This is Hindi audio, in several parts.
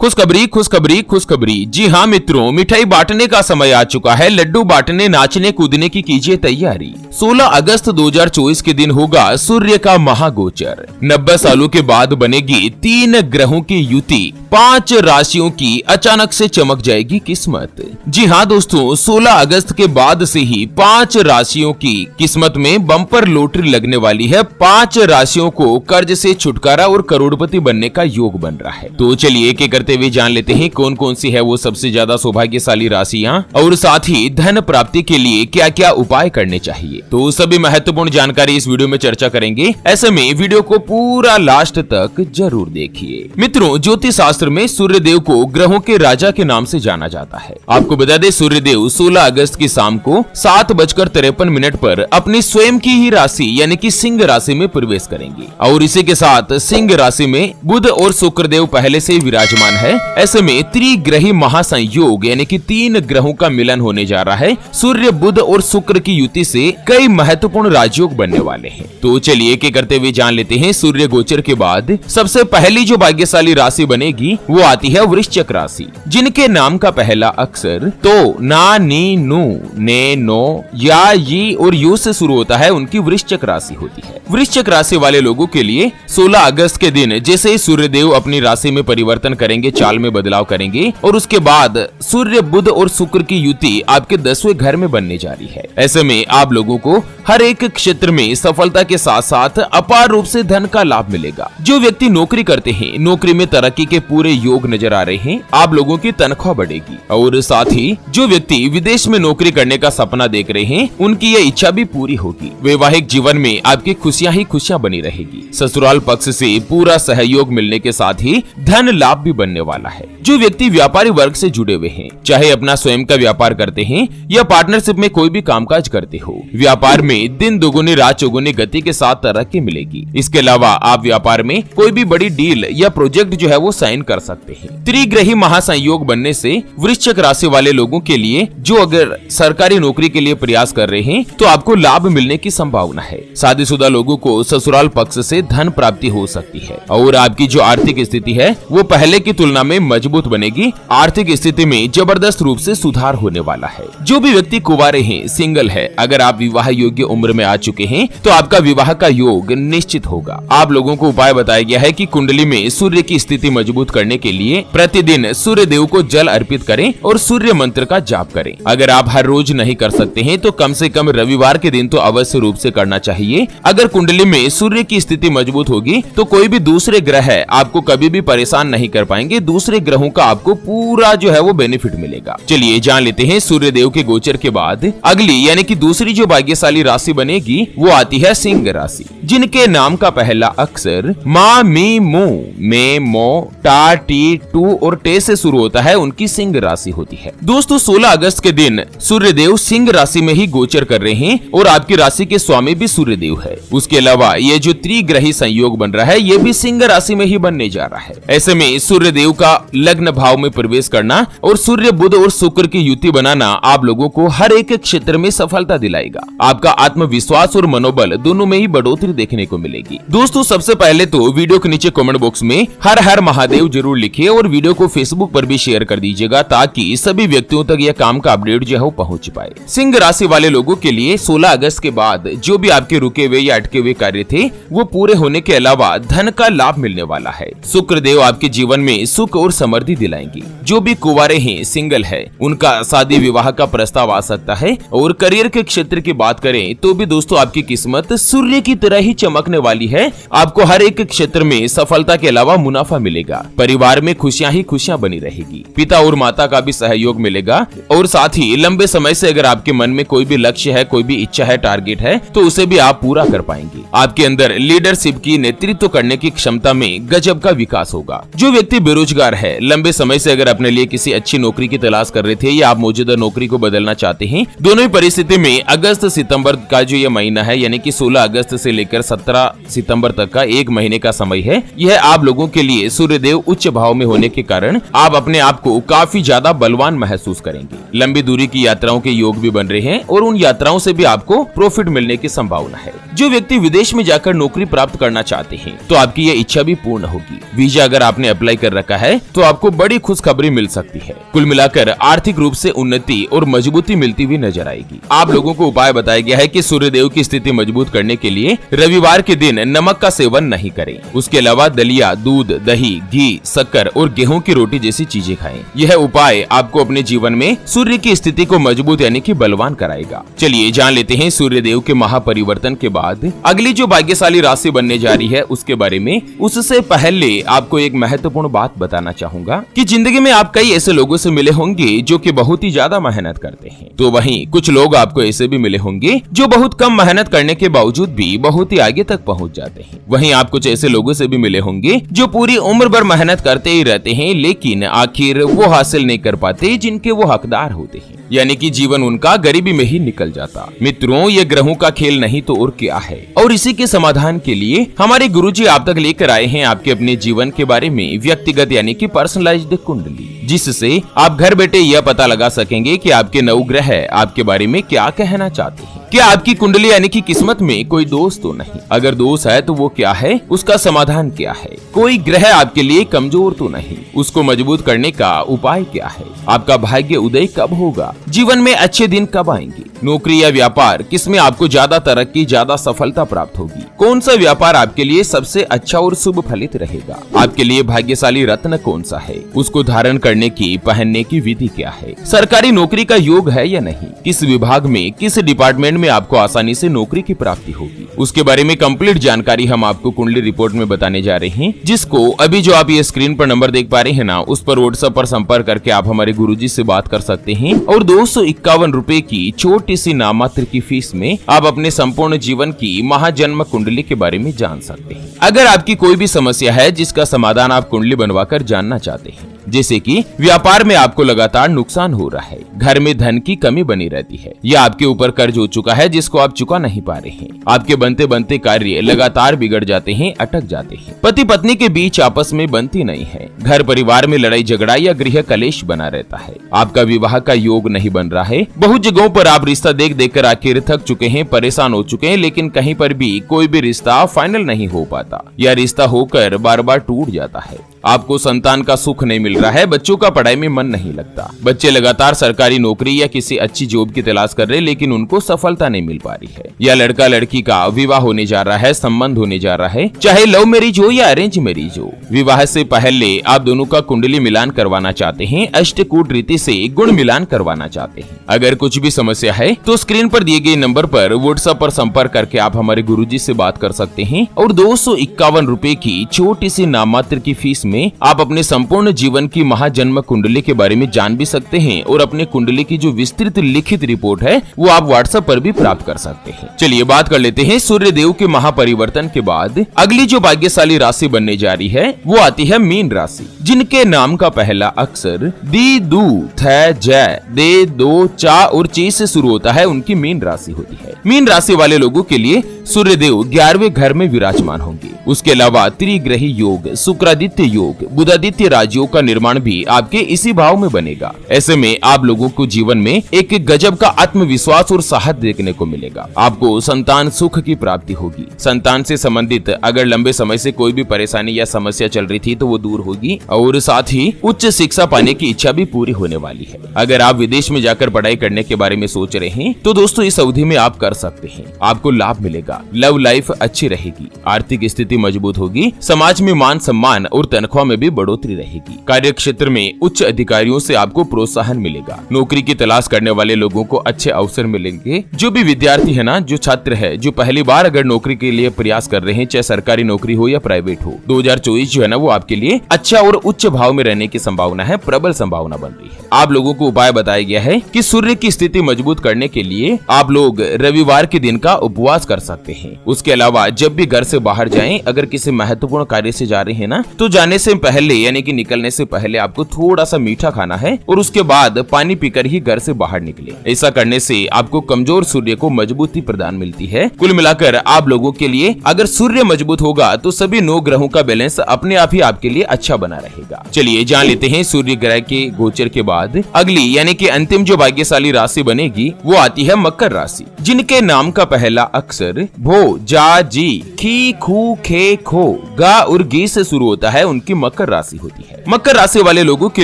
खुशखबरी खुशखबरी खुशखबरी। जी हाँ मित्रों, मिठाई बांटने का समय आ चुका है। लड्डू बांटने नाचने कूदने की कीजिए तैयारी। 16 अगस्त 2024 के दिन होगा सूर्य का महागोचर। 90 सालों के बाद बनेगी 3 ग्रहों की युति। 5 राशियों की अचानक से चमक जाएगी किस्मत। जी हाँ दोस्तों, 16 अगस्त के बाद से ही 5 राशियों की किस्मत में बम्पर लॉटरी लगने वाली है। 5 राशियों को कर्ज से छुटकारा और करोड़पति बनने का योग बन रहा है। तो चलिए एक एक करते हुए जान लेते हैं कौन कौन सी है वो सबसे ज्यादा सौभाग्यशाली राशियां और साथ ही धन प्राप्ति के लिए क्या क्या उपाय करने चाहिए। तो सभी महत्वपूर्ण जानकारी इस वीडियो में चर्चा करेंगे। ऐसे में वीडियो को पूरा लास्ट तक जरूर देखिए। मित्रों, ज्योतिष शास्त्र में सूर्य देव को ग्रहों के राजा के नाम से जाना जाता है। आपको बता दें, सूर्य देव 16 अगस्त की शाम को 7:53 पर अपनी स्वयं की ही राशि यानी कि सिंह राशि में प्रवेश करेंगे और इसी के साथ सिंह राशि में बुध और शुक्र देव पहले से विराजमान है। ऐसे में त्रिग्रही महासंयोग यानी कि 3 ग्रहों का मिलन होने जा रहा है। सूर्य बुध और शुक्र की युति से कई महत्वपूर्ण राजयोग बनने वाले हैं। तो चलिए एक एक करते हुए जान लेते हैं। सूर्य गोचर के बाद सबसे पहली जो भाग्यशाली राशि बनेगी वो आती है वृश्चिक राशि, जिनके नाम का पहला अक्षर तो, ना, नी, नू, ने, नो, या, यी और यू से शुरू होता है, उनकी वृश्चिक राशि होती है। वृश्चिक राशि वाले लोगों के लिए 16 अगस्त के दिन जैसे ही सूर्य देव अपनी राशि में परिवर्तन करेंगे, चाल में बदलाव करेंगे और उसके बाद सूर्य बुध और शुक्र की युति आपके 10वें घर में बनने जा रही है। ऐसे में आप लोगों को हर एक क्षेत्र में सफलता के साथ साथ अपार रूप से धन का लाभ मिलेगा। जो व्यक्ति नौकरी करते हैं, नौकरी में तरक्की के पूरे योग नजर आ रहे हैं। आप लोगों की तनख्वाह बढ़ेगी और साथ ही जो व्यक्ति विदेश में नौकरी करने का सपना देख रहे हैं, उनकी यह इच्छा भी पूरी होगी। वैवाहिक जीवन में आपकी खुशियां ही खुशियां बनी रहेगी। ससुराल पक्ष से पूरा सहयोग मिलने के साथ ही धन लाभ भी बनने वाला है। जो व्यक्ति व्यापारी वर्ग से जुड़े हुए हैं, चाहे अपना स्वयं का व्यापार करते हैं या पार्टनरशिप में कोई भी कामकाज करते हो, व्यापार में दिन दुगुनी रात चौगुनी गति के साथ तरक्की मिलेगी। इसके अलावा आप व्यापार में कोई भी बड़ी डील या प्रोजेक्ट जो है वो साइन कर सकते हैं। त्रिग्रही महासंयोग बनने से वृश्चिक राशि वाले लोगों के लिए जो अगर सरकारी नौकरी के लिए प्रयास कर रहे हैं तो आपको लाभ मिलने की संभावना है। शादीशुदा लोगों को ससुराल पक्ष से धन प्राप्ति हो सकती है और आपकी जो आर्थिक स्थिति है वो पहले की तुलना में मजबूत बनेगी। आर्थिक स्थिति में जबरदस्त रूप से सुधार होने वाला है। जो भी व्यक्ति कुंवारे हैं, सिंगल है, अगर आप विवाह योग्य उम्र में आ चुके हैं तो आपका विवाह का योग निश्चित होगा। आप लोगों को उपाय बताया गया है कि कुंडली में सूर्य की स्थिति मजबूत करने के लिए प्रतिदिन सूर्य देव को जल अर्पित करें और सूर्य मंत्र का जाप करें। अगर आप हर रोज नहीं कर सकते हैं तो कम से कम रविवार के दिन तो अवश्य रूप से करना चाहिए। अगर कुंडली में सूर्य की स्थिति मजबूत होगी तो कोई भी दूसरे ग्रह आपको कभी भी परेशान नहीं कर पाएंगे। दूसरे ग्रहों का आपको पूरा जो है वो बेनिफिट मिलेगा। चलिए जान लेते हैं सूर्य देव के गोचर के बाद अगली यानी कि दूसरी जो भाग्यशाली राशि बनेगी वो आती है सिंह राशि, जिनके नाम का पहला अक्षर मा, मी, मू, मे, मो, टा, टी, टू और टे से शुरू होता है, उनकी सिंह राशि होती है। दोस्तों, 16 अगस्त के दिन सूर्य देव सिंह राशि में ही गोचर कर रहे हैं और आपकी राशि के स्वामी भी सूर्य देव है। उसके अलावा ये जो त्रिग्रही संयोग बन रहा है ये भी सिंह राशि में ही बनने जा रहा है। ऐसे में सूर्य देव का लग्न भाव में प्रवेश करना और सूर्य बुध और शुक्र की युति बनाना आप लोगों को हर एक क्षेत्र में सफलता दिलाएगा। आपका आत्मविश्वास और मनोबल दोनों में ही बढ़ोतरी देखने को मिलेगी। दोस्तों, सबसे पहले तो वीडियो के नीचे कमेंट बॉक्स में हर हर महादेव जरूर लिखिए और वीडियो को फेसबुक पर भी शेयर कर दीजिएगा ताकि सभी व्यक्तियों तक यह काम का अपडेट जो है वो पहुंच पाए। सिंह राशि वाले लोगों के लिए 16 अगस्त के बाद जो भी आपके रुके हुए या अटके हुए कार्य थे वो पूरे होने के अलावा धन का लाभ मिलने वाला है। शुक्र देव आपके जीवन में सुख और समृद्धि दिलाएंगे। जो भी कुंवारे हैं, सिंगल है, उनका शादी विवाह का प्रस्ताव आ सकता है। और करियर के क्षेत्र की बात करें तो भी दोस्तों आपकी किस्मत सूर्य की तरह ही चमकने वाली है। आपको हर एक क्षेत्र में सफलता के अलावा मुनाफा मिलेगा। परिवार में खुशियां ही खुशियां बनी रहेगी। पिता और माता का भी सहयोग मिलेगा और साथ ही लंबे समय से अगर आपके मन में कोई भी लक्ष्य है, कोई भी इच्छा है, टारगेट है तो उसे भी आप पूरा कर पाएंगे। आपके अंदर लीडरशिप की, नेतृत्व करने की क्षमता में गजब का विकास होगा। जो व्यक्ति बेरोजगार है, लंबे समय से अगर अपने लिए किसी अच्छी नौकरी की तलाश कर रहे थे या आप मौजूदा नौकरी को बदलना चाहते हैं, दोनों ही परिस्थिति में अगस्त सितंबर का जो ये महीना है यानी कि 16 अगस्त से लेकर 17 सितंबर तक का 1 महीने का समय है, यह आप लोगों के लिए सूर्य देव उच्च भाव में होने के कारण आप अपने आप को काफी ज्यादा बलवान महसूस करेंगे। लंबी दूरी की यात्राओं के योग भी बन रहे हैं और उन यात्राओं से भी आपको प्रॉफिट मिलने की संभावना है। जो व्यक्ति विदेश में जाकर नौकरी प्राप्त करना चाहते हैं तो आपकी यह इच्छा भी पूर्ण होगी। वीजा अगर आपने अप्लाई कर रखा रखा है तो आपको बड़ी खुशखबरी मिल सकती है। कुल मिलाकर आर्थिक रूप से उन्नति और मजबूती मिलती हुई नजर आएगी। आप लोगों को उपाय बताया गया है कि सूर्यदेव की स्थिति मजबूत करने के लिए रविवार के दिन नमक का सेवन नहीं करें। उसके अलावा दलिया, दूध, दही, घी, शक्कर और गेहूं की रोटी जैसी चीजें खाएं। यह उपाय आपको अपने जीवन में सूर्य की स्थिति को मजबूत यानी कि बलवान कराएगा। चलिए जान लेते हैं सूर्यदेव के महापरिवर्तन के बाद अगली जो भाग्यशाली राशि बनने जा रही है उसके बारे में। उससे पहले आपको एक महत्वपूर्ण बात बताना चाहूंगा कि जिंदगी में आप कई ऐसे लोगों से मिले होंगे जो कि बहुत ही ज्यादा मेहनत करते हैं, तो वहीं कुछ लोग आपको ऐसे भी मिले होंगे जो बहुत कम मेहनत करने के बावजूद भी बहुत ही आगे तक पहुंच जाते हैं। वहीं आप कुछ ऐसे लोगों से भी मिले होंगे जो पूरी उम्र भर मेहनत करते ही रहते हैं लेकिन आखिर वो हासिल नहीं कर पाते जिनके वो हकदार होते हैं, यानी कि जीवन उनका गरीबी में ही निकल जाता। मित्रों, ये ग्रहों का खेल नहीं तो और क्या है। और इसी के समाधान के लिए हमारे गुरुजी आप तक लेकर आए हैं आपके अपने जीवन के बारे में व्यक्तिगत यानी कि पर्सनलाइज्ड कुंडली, जिससे आप घर बैठे यह पता लगा सकेंगे कि आपके नवग्रह आपके बारे में क्या कहना चाहते हैं। क्या आपकी कुंडली यानी कि किस्मत में कोई दोष तो नहीं? अगर दोष है तो वो क्या है, उसका समाधान क्या है? कोई ग्रह आपके लिए कमजोर तो नहीं, उसको मजबूत करने का उपाय क्या है? आपका भाग्य उदय कब होगा? जीवन में अच्छे दिन कब आएंगे? नौकरी या व्यापार, किसमें आपको ज्यादा तरक्की, ज्यादा सफलता प्राप्त होगी? कौन सा व्यापार आपके लिए सबसे अच्छा और शुभ फलित रहेगा? आपके लिए भाग्यशाली रत्न कौन सा है? उसको धारण करने की, पहनने की विधि क्या है? सरकारी नौकरी का योग है या नहीं? किस विभाग में, किस डिपार्टमेंट में आपको आसानी से नौकरी की प्राप्ति होगी? उसके बारे में कंप्लीट जानकारी हम आपको कुंडली रिपोर्ट में बताने जा रहे हैं, जिसको अभी जो आप ये स्क्रीन पर नंबर देख पा रहे हैं ना, उस पर व्हाट्सएप पर संपर्क करके आप हमारे गुरुजी से बात कर सकते हैं और 251 रुपए की छोटी सी नामात्र की फीस में आप अपने संपूर्ण जीवन की महाजन्म कुंडली के बारे में जान सकते हैं। अगर आपकी कोई भी समस्या है जिसका समाधान आप कुंडली बनवाकर जानना चाहते हैं, जैसे कि व्यापार में आपको लगातार नुकसान हो रहा है, घर में धन की कमी बनी रहती है, या आपके ऊपर कर्ज हो चुका है जिसको आप चुका नहीं पा रहे हैं, आपके बनते बनते कार्य लगातार बिगड़ जाते हैं, अटक जाते हैं, पति पत्नी के बीच आपस में बनती नहीं है, घर परिवार में लड़ाई झगड़ा या गृह कलेश बना रहता है, आपका विवाह का योग नहीं बन रहा है, बहुत जगहों पर आप रिश्ता देख देख कर आखिर थक चुके हैं, परेशान हो चुके हैं, लेकिन कहीं पर भी कोई भी रिश्ता फाइनल नहीं हो पाता या रिश्ता होकर बार बार टूट जाता है, आपको संतान का सुख नहीं मिल रहा है, बच्चों का पढ़ाई में मन नहीं लगता, बच्चे लगातार सरकारी नौकरी या किसी अच्छी जॉब की तलाश कर रहे लेकिन उनको सफलता नहीं मिल पा रही है, या लड़का लड़की का विवाह होने जा रहा है, संबंध होने जा रहा है, चाहे लव मैरिज हो या अरेंज मैरिज हो, विवाह से पहले आप दोनों का कुंडली मिलान करवाना चाहते हैं, अष्टकूट रीति से गुण मिलान करवाना चाहते हैं। अगर कुछ भी समस्या है तो स्क्रीन पर दिए गए नंबर पर व्हाट्सएप पर संपर्क करके आप हमारे गुरुजी से बात कर सकते हैं और 251 रुपए की छोटी सी नामात्र की फीस में आप अपने संपूर्ण जीवन की महाजन्म कुंडली के बारे में जान भी सकते हैं और अपने कुंडली की जो विस्तृत लिखित रिपोर्ट है वो आप व्हाट्सएप पर भी प्राप्त कर सकते हैं। चलिए बात कर लेते हैं सूर्यदेव के महापरिवर्तन के बाद अगली जो भाग्यशाली राशि बनने जा रही है वो आती है मीन राशि, जिनके नाम का पहला अक्षर दी, दू, थ, जय, दे, दो, चा और ची से शुरू होता है, उनकी मीन राशि होती है। मीन राशि वाले लोगों के लिए सूर्यदेव 11वें घर में विराजमान होंगे। उसके अलावा त्रिग्रही योग, शुक्रादित्य योग, बुधादित्य राजयोग का निर्माण भी आपके इसी भाव में बनेगा। ऐसे में आप लोगों को जीवन में एक गजब का आत्मविश्वास और साहस देखने को मिलेगा। आपको संतान सुख की प्राप्ति होगी। संतान से संबंधित अगर लंबे समय से कोई भी परेशानी या समस्या चल रही थी तो वो दूर होगी और साथ ही उच्च शिक्षा पाने की इच्छा भी पूरी होने वाली है। अगर आप विदेश में जाकर पढ़ाई करने के बारे में सोच रहे हैं तो दोस्तों इस अवधि में आप कर सकते हैं। आपको लाभ मिलेगा, लव लाइफ अच्छी रहेगी, आर्थिक स्थिति मजबूत होगी, समाज में मान सम्मान और तनख्वाह में भी बढ़ोतरी रहेगी। कार्य क्षेत्र में उच्च अधिकारियों से आपको प्रोत्साहन मिलेगा। नौकरी की तलाश करने वाले लोगों को अच्छे अवसर मिलेंगे। जो भी विद्यार्थी है ना, जो छात्र है, जो पहली बार अगर नौकरी के लिए प्रयास कर रहे हैं, चाहे सरकारी नौकरी हो या प्राइवेट हो, 2024 जो है ना वो आपके लिए अच्छा और उच्च भाव में रहने की संभावना है, प्रबल संभावना बन रही है। आप लोगों को उपाय बताया गया है कि सूर्य की स्थिति मजबूत करने के लिए आप लोग रविवार के दिन का उपवास कर सकते हैं। उसके अलावा जब भी घर से बाहर जाएं, अगर किसी महत्वपूर्ण कार्य से जा रहे हैं ना, तो जाने से पहले यानी कि निकलने से पहले आपको थोड़ा सा मीठा खाना है और उसके बाद पानी पीकर ही घर से बाहर निकले। ऐसा करने से आपको कमजोर सूर्य को मजबूती प्रदान मिलती है। कुल मिलाकर आप लोगों के लिए अगर सूर्य मजबूत होगा तो सभी 9 ग्रहों का बैलेंस अपने आप ही आपके लिए अच्छा बना रहेगा। चलिए जान लेते हैं सूर्य ग्रह के गोचर के बाद अगली यानी कि अंतिम जो भाग्यशाली राशि बनेगी वो आती है मकर राशि, जिनके नाम का पहला अक्षर भो, जा, जी, खी, खू, खे, खो, गा और गी से शुरू होता है। उनकी की मकर राशि होती है। मकर राशि वाले लोगों के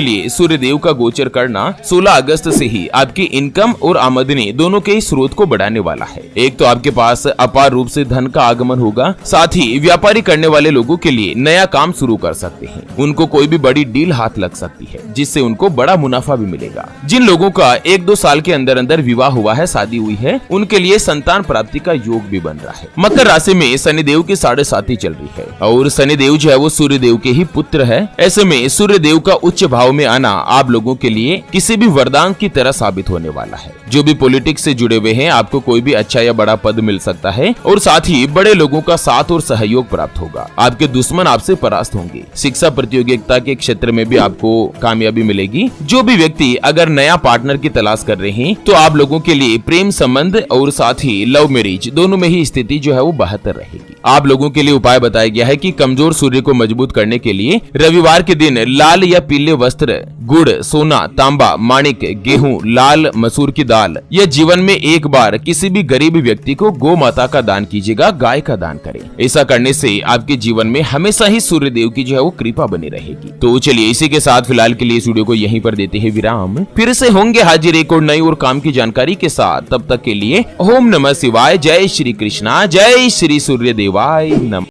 लिए सूर्य देव का गोचर करना 16 अगस्त से ही आपकी इनकम और आमदनी दोनों के स्रोत को बढ़ाने वाला है। एक तो आपके पास अपार रूप से धन का आगमन होगा, साथ ही व्यापारी करने वाले लोगों के लिए नया काम शुरू कर सकते हैं। उनको कोई भी बड़ी डील हाथ लग सकती है, जिससे उनको बड़ा मुनाफा भी मिलेगा। जिन लोगों का 1-2 साल के अंदर अंदर विवाह हुआ है, शादी हुई है, उनके लिए संतान प्राप्ति का योग भी बन रहा है। मकर राशि में शनिदेव की 7.5 चल रही है और शनिदेव जो है वो सूर्य देव के ही पुत्र है। ऐसे में सूर्य देव का उच्च भाव में आना आप लोगों के लिए किसी भी वरदान की तरह साबित होने वाला है। जो भी पॉलिटिक्स से जुड़े हुए हैं, आपको कोई भी अच्छा या बड़ा पद मिल सकता है और साथ ही बड़े लोगों का साथ और सहयोग प्राप्त होगा। आपके दुश्मन आपसे परास्त होंगे। शिक्षा प्रतियोगिता के क्षेत्र में भी आपको कामयाबी मिलेगी। जो भी व्यक्ति अगर नया पार्टनर की तलाश कर रहे हैं, तो आप लोगों के लिए प्रेम संबंध और साथ ही लव मैरिज दोनों में ही स्थिति जो है वो बेहतर रहेगी। आप लोगों के लिए उपाय बताया गया है कि कमजोर सूर्य को मजबूत करने के लिए रविवार के दिन लाल या पीले वस्त्र, गुड़, सोना, तांबा, माणिक, गेहूं, लाल मसूर की दाल या जीवन में एक बार किसी भी गरीब व्यक्ति को गौ माता का दान कीजिएगा, गाय का दान करें। ऐसा करने से आपके जीवन में हमेशा ही सूर्य देव की जो है वो कृपा बनी रहेगी। तो चलिए इसी के साथ फिलहाल के लिए इस वीडियो को यहीं पर देते हैं विराम। फिर से होंगे हाजिर एक और नई और काम की जानकारी के साथ। तब तक के लिए ओम नमः शिवाय, जय श्री कृष्णा, जय श्री सूर्य देवाय नमः।